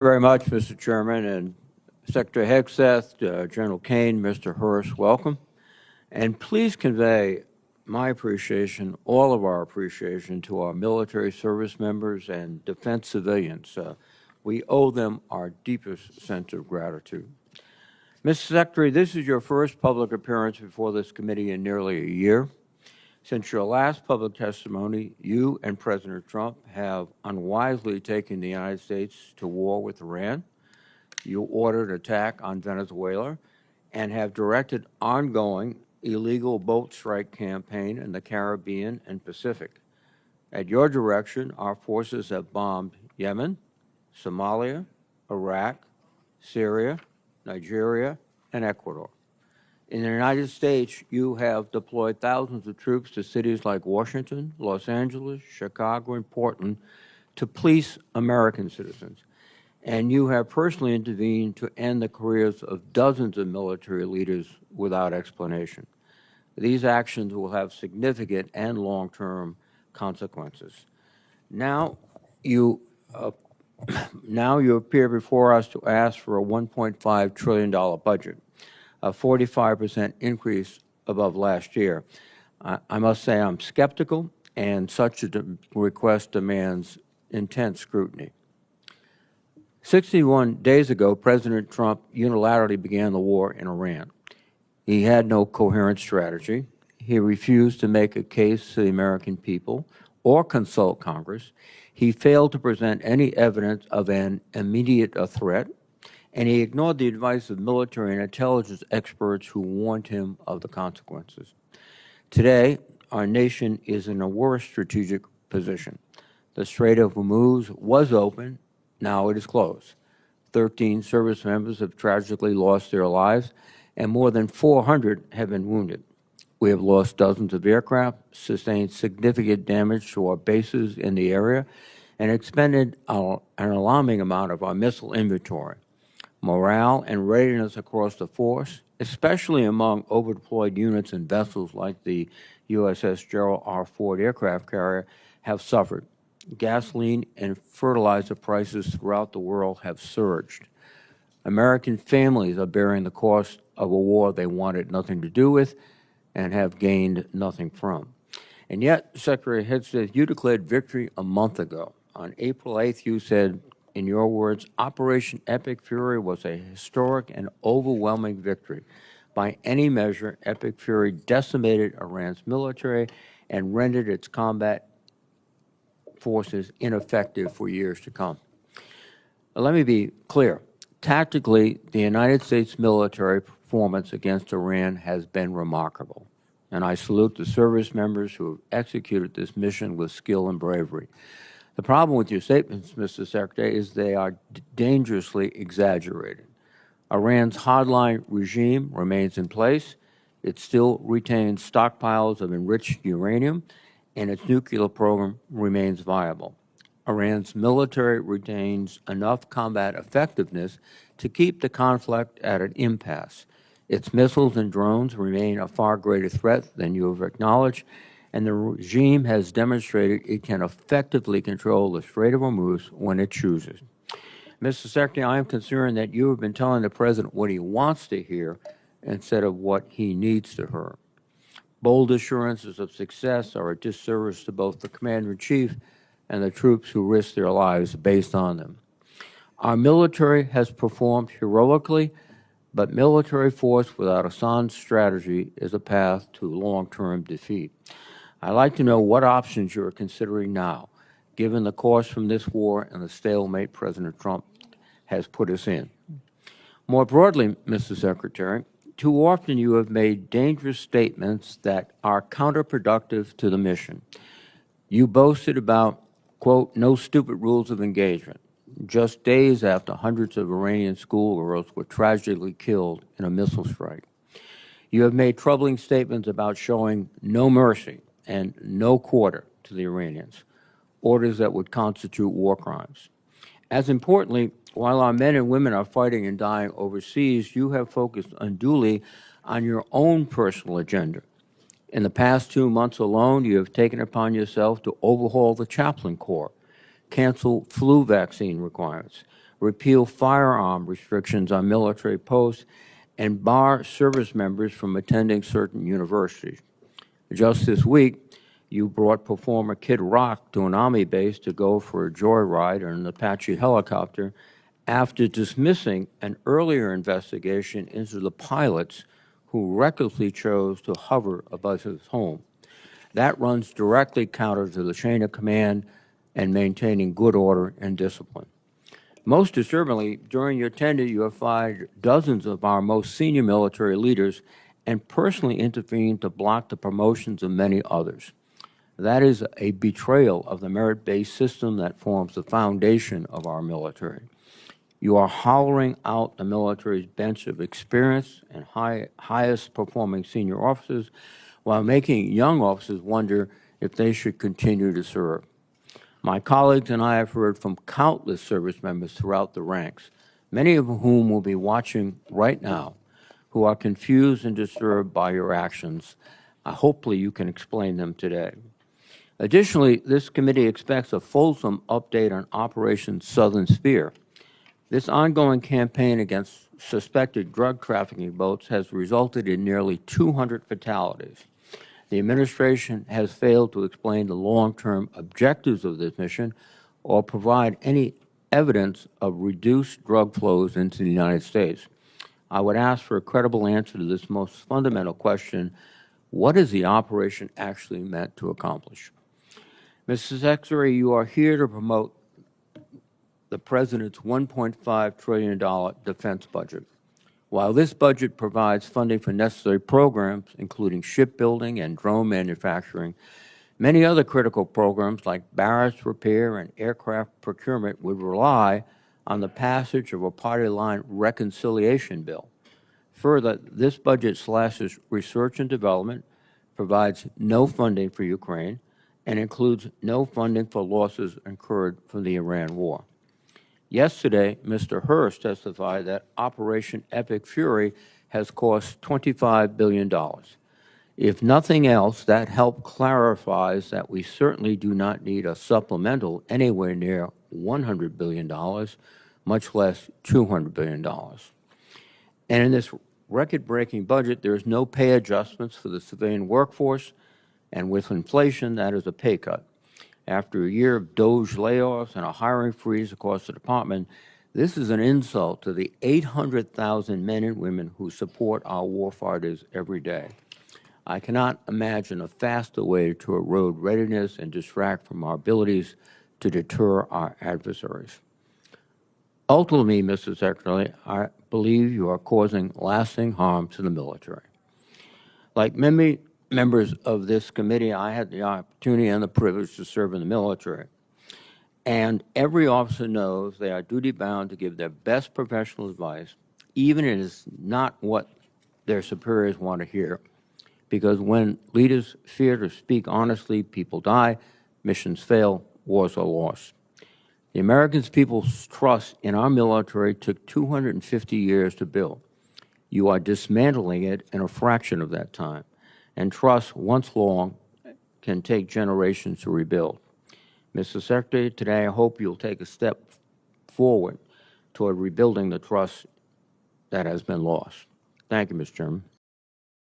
Very much, Mr. Chairman, and Secretary Hegseth, General Kane, Mr. Hurst, welcome. And please convey my appreciation, all of our appreciation, to our military service members and defense civilians. We owe them our deepest sense of gratitude. Mr. Secretary, this is your first public appearance before this committee in nearly a year. Since your last public testimony, you and President Trump have unwisely taken the United States to war with Iran. You ordered attack on Venezuela and have directed ongoing illegal boat strike campaign in the Caribbean and Pacific. At your direction, our forces have bombed Yemen, Somalia, Iraq, Syria, Nigeria, and Ecuador. In the United States, you have deployed thousands of troops to cities like Washington, Los Angeles, Chicago, and Portland to police American citizens. And you have personally intervened to end the careers of dozens of military leaders without explanation. These actions will have significant and long-term consequences. Now you appear before us to ask for a $1.5 trillion budget, a 45% increase above last year. I must say I'm skeptical, and such a request demands intense scrutiny. 61 days ago, President Trump unilaterally began the war in Iran. He had no coherent strategy. He refused to make a case to the American people or consult Congress. He failed to present any evidence of an immediate threat, and he ignored the advice of military and intelligence experts who warned him of the consequences. Today, our nation is in a worse strategic position. The Strait of Hormuz was open. Now it is closed. 13 service members have tragically lost their lives, and more than 400 have been wounded. We have lost dozens of aircraft, sustained significant damage to our bases in the area, and expended an alarming amount of our missile inventory. Morale and readiness across the force, especially among overdeployed units and vessels like the USS Gerald R. Ford aircraft carrier, have suffered. Gasoline and fertilizer prices throughout the world have surged. American families are bearing the cost of a war they wanted nothing to do with and have gained nothing from. And yet, Secretary Hegseth, you declared victory a month ago. On April 8th, you said, in your words, Operation Epic Fury was a historic and overwhelming victory. By any measure, Epic Fury decimated Iran's military and rendered its combat forces ineffective for years to come. Let me be clear. Tactically, the United States military performance against Iran has been remarkable, and I salute the service members who have executed this mission with skill and bravery. The problem with your statements, Mr. Secretary, is they are dangerously exaggerated. Iran's hardline regime remains in place. It still retains stockpiles of enriched uranium, and its nuclear program remains viable. Iran's military retains enough combat effectiveness to keep the conflict at an impasse. Its missiles and drones remain a far greater threat than you have acknowledged, and the regime has demonstrated it can effectively control the Strait of Hormuz when it chooses. Mr. Secretary, I am concerned that you have been telling the President what he wants to hear instead of what he needs to hear. Bold assurances of success are a disservice to both the Commander-in-Chief and the troops who risk their lives based on them. Our military has performed heroically, but military force without a sound strategy is a path to long-term defeat. I'd like to know what options you are considering now, given the course from this war and the stalemate President Trump has put us in. More broadly, Mr. Secretary, too often you have made dangerous statements that are counterproductive to the mission. You boasted about, quote, no stupid rules of engagement, just days after hundreds of Iranian schoolgirls were tragically killed in a missile strike. You have made troubling statements about showing no mercy and no quarter to the Iranians, orders that would constitute war crimes. As importantly, while our men and women are fighting and dying overseas, you have focused unduly on your own personal agenda. In the past 2 months alone, you have taken upon yourself to overhaul the chaplain corps, cancel flu vaccine requirements, repeal firearm restrictions on military posts, and bar service members from attending certain universities. Just this week, you brought performer Kid Rock to an Army base to go for a joyride in an Apache helicopter after dismissing an earlier investigation into the pilots who recklessly chose to hover above his home. That runs directly counter to the chain of command and maintaining good order and discipline. Most disturbingly, during your tenure, you have fired dozens of our most senior military leaders and personally intervened to block the promotions of many others. That is a betrayal of the merit-based system that forms the foundation of our military. You are hollowing out the military's bench of experienced and highest-performing senior officers while making young officers wonder if they should continue to serve. My colleagues and I have heard from countless service members throughout the ranks, many of whom will be watching right now, who are confused and disturbed by your actions. Hopefully you can explain them today. Additionally, this committee expects a fulsome update on Operation Southern Spear. This ongoing campaign against suspected drug trafficking boats has resulted in nearly 200 fatalities. The administration has failed to explain the long-term objectives of this mission or provide any evidence of reduced drug flows into the United States. I would ask for a credible answer to this most fundamental question: what is the operation actually meant to accomplish? Mr. Secretary, you are here to promote the President's $1.5 trillion defense budget. While this budget provides funding for necessary programs, including shipbuilding and drone manufacturing, many other critical programs like barracks repair and aircraft procurement would rely on the passage of a party-line reconciliation bill. Further, this budget slashes research and development, provides no funding for Ukraine, and includes no funding for losses incurred from the Iran war. Yesterday, Mr. Hurst testified that Operation Epic Fury has cost $25 billion. If nothing else, that help clarifies that we certainly do not need a supplemental anywhere near $100 billion, much less $200 billion. And in this record-breaking budget, there is no pay adjustments for the civilian workforce, and with inflation, that is a pay cut. After a year of DOGE layoffs and a hiring freeze across the department, this is an insult to the 800,000 men and women who support our warfighters every day. I cannot imagine a faster way to erode readiness and distract from our abilities to deter our adversaries. Ultimately, Mr. Secretary, I believe you are causing lasting harm to the military. Like many members of this committee, I had the opportunity and the privilege to serve in the military. And every officer knows they are duty-bound to give their best professional advice, even if it is not what their superiors want to hear. Because when leaders fear to speak honestly, people die, missions fail, wars are lost. The American people's trust in our military took 250 years to build. You are dismantling it in a fraction of that time. And trust, once long, can take generations to rebuild. Mr. Secretary, today I hope you'll take a step forward toward rebuilding the trust that has been lost. Thank you, Mr. Chairman.